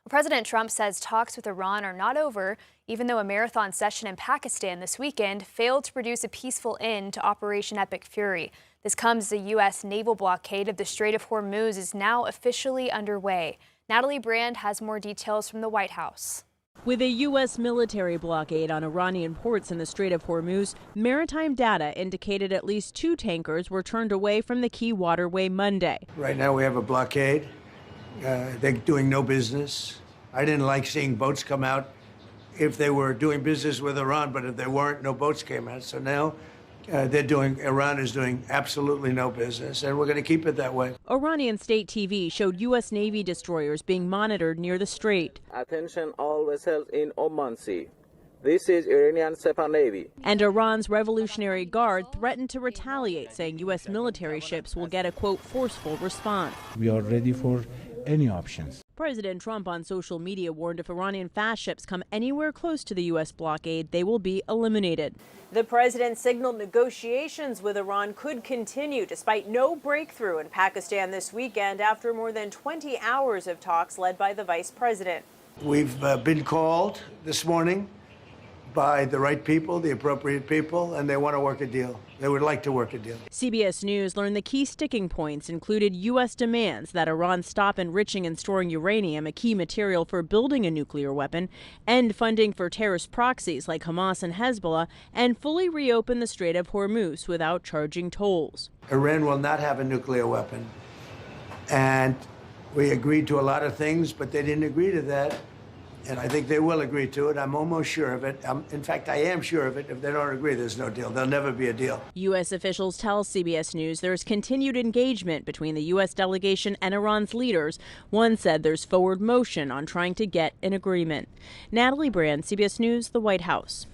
President Trump says talks with Iran are not over, even though a marathon session in Pakistan this weekend failed to produce a peaceful end to Operation Epic Fury. This comes as the U.S. naval blockade of the Strait of Hormuz is now officially underway. Natalie Brand has more details from the White House. With a U.S. military blockade on Iranian ports in the Strait of Hormuz, maritime data indicated at least 2 tankers were turned away from the key waterway Monday. Right now we have a blockade. They're doing no business. I didn't like seeing boats come out if they were doing business with Iran, but if they weren't, no boats came out. So now Iran is doing absolutely no business, and we're going to keep it that way. Iranian state TV showed U.S. Navy destroyers being monitored near the strait. Attention all vessels in Oman Sea. This is Iranian Sepah Navy. And Iran's Revolutionary Guard threatened to retaliate, saying U.S. military ships will get a, quote, forceful response. We are ready for any options. President Trump on social media warned if Iranian fast ships come anywhere close to the U.S. blockade, they will be eliminated. The president signaled negotiations with Iran could continue despite no breakthrough in Pakistan this weekend after more than 20 hours of talks led by the vice president. We've been called this morning by the right people, the appropriate people, and they want to work a deal. They would like to work a deal. CBS News learned the key sticking points included U.S. demands that Iran stop enriching and storing uranium, a key material for building a nuclear weapon, end funding for terrorist proxies like Hamas and Hezbollah, and fully reopen the Strait of Hormuz without charging tolls. Iran will not have a nuclear weapon. And we agreed to a lot of things, but they didn't agree to that. And I think they will agree to it. I'm almost sure of it. In fact, I am sure of it. If they don't agree, there's no deal. There'll never be a deal. U.S. officials tell CBS News there's continued engagement between the U.S. delegation and Iran's leaders. One said there's forward motion on trying to get an agreement. Natalie Brand, CBS News, the White House.